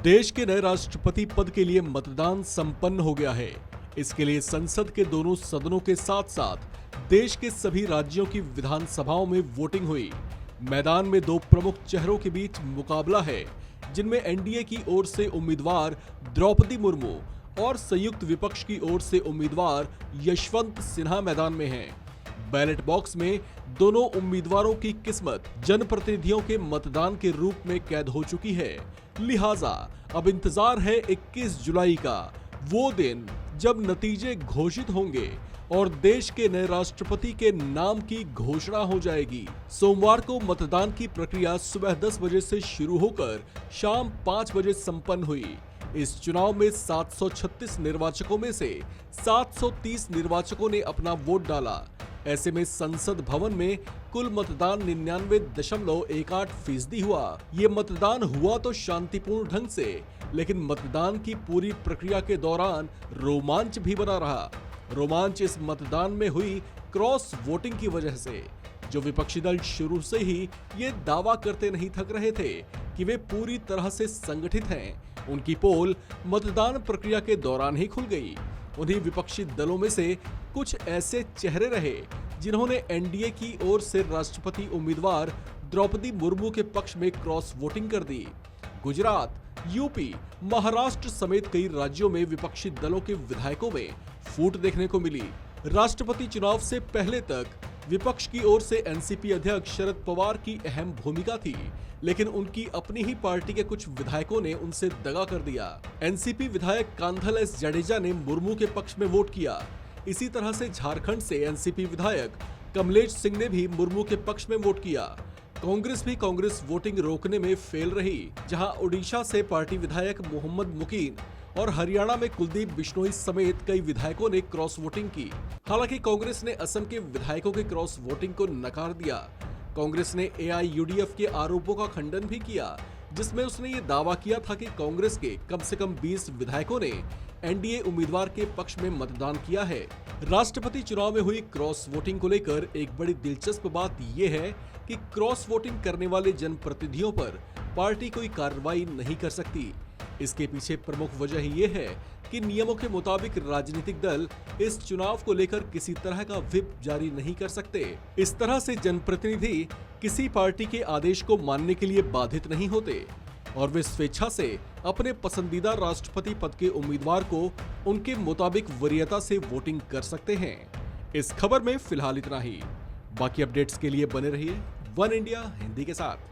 देश के नए राष्ट्रपति पद के लिए मतदान संपन्न हो गया है। इसके लिए संसद के दोनों सदनों के साथ साथ देश के सभी राज्यों की विधानसभाओं में वोटिंग हुई। मैदान में दो प्रमुख चेहरों के बीच मुकाबला है, जिनमें एनडीए की ओर से उम्मीदवार द्रौपदी मुर्मू और संयुक्त विपक्ष की ओर से उम्मीदवार यशवंत सिन्हा मैदान में हैं। बैलेट बॉक्स में दोनों उम्मीदवारों की किस्मत जनप्रतिनिधियों के मतदान के रूप में कैद हो चुकी है। लिहाजा अब इंतजार है 21 जुलाई का, वो दिन जब नतीजे घोषित होंगे और देश के नए राष्ट्रपति के नाम की घोषणा हो जाएगी। सोमवार को मतदान की प्रक्रिया सुबह 10 बजे से शुरू होकर शाम 5 बजे संपन्न हुई। इस चुनाव में 736 निर्वाचकों में से 730 निर्वाचकों ने अपना वोट डाला। ऐसे में संसद भवन में कुल मतदान 99.18% हुआ। ये मतदान हुआ तो शांतिपूर्ण ढंग से, लेकिन मतदान की पूरी प्रक्रिया के दौरान रोमांच भी बना रहा। रोमांच इस मतदान में हुई क्रॉस वोटिंग की वजह से। जो विपक्षी दल शुरू से ही ये दावा करते नहीं थक रहे थे कि वे पूरी तरह से संगठित हैं, उनकी पोल मतदान प्रक्रिया के दौरान ही खुल गई। उन्हीं विपक्षी दलों में से कुछ ऐसे चेहरे रहे जिन्होंने एनडीए की ओर से राष्ट्रपति उम्मीदवार द्रौपदी मुर्मू के पक्ष में क्रॉस वोटिंग कर दी। गुजरात, यूपी, महाराष्ट्र समेत कई राज्यों में विपक्षी दलों के विधायकों में फूट देखने को मिली। राष्ट्रपति चुनाव से पहले तक विपक्ष की ओर से एनसीपी अध्यक्ष शरद पवार की अहम भूमिका थी, लेकिन उनकी अपनी ही पार्टी के कुछ विधायकों ने उनसे दगा कर दिया। एनसीपी विधायक कांधल एस जडेजा ने मुर्मू के पक्ष में वोट किया। इसी तरह से झारखंड से एनसीपी विधायक कमलेश सिंह ने भी मुर्मू के पक्ष में वोट किया। कांग्रेस भी कांग्रेस वोटिंग रोकने में फेल रही, जहां ओडिशा से पार्टी विधायक मोहम्मद मुकीन और हरियाणा में कुलदीप बिश्नोई समेत कई विधायकों ने क्रॉस वोटिंग की। हालांकि कांग्रेस ने असम के विधायकों के क्रॉस वोटिंग को नकार दिया। कांग्रेस ने एआईयूडीएफ के आरोपों का खंडन भी किया, जिसमें उसने ये दावा किया था कि कांग्रेस के कम से कम 20 विधायकों ने एनडीए उम्मीदवार के पक्ष में मतदान किया है। राष्ट्रपति चुनाव में हुई क्रॉस वोटिंग को लेकर एक बड़ी दिलचस्प बात यह है कि क्रॉस वोटिंग करने वाले जनप्रतिनिधियों पर पार्टी कोई कार्रवाई नहीं कर सकती। इसके पीछे प्रमुख वजह ये है कि नियमों के मुताबिक राजनीतिक दल इस चुनाव को लेकर किसी तरह का व्हिप जारी नहीं कर सकते। इस तरह से जनप्रतिनिधि किसी पार्टी के आदेश को मानने के लिए बाधित नहीं होते और वे स्वेच्छा से अपने पसंदीदा राष्ट्रपति पद के उम्मीदवार को उनके मुताबिक वरीयता से वोटिंग कर सकते हैं। इस खबर में फिलहाल इतना ही। बाकी अपडेट्स के लिए बने रहिए वन इंडिया हिंदी के साथ।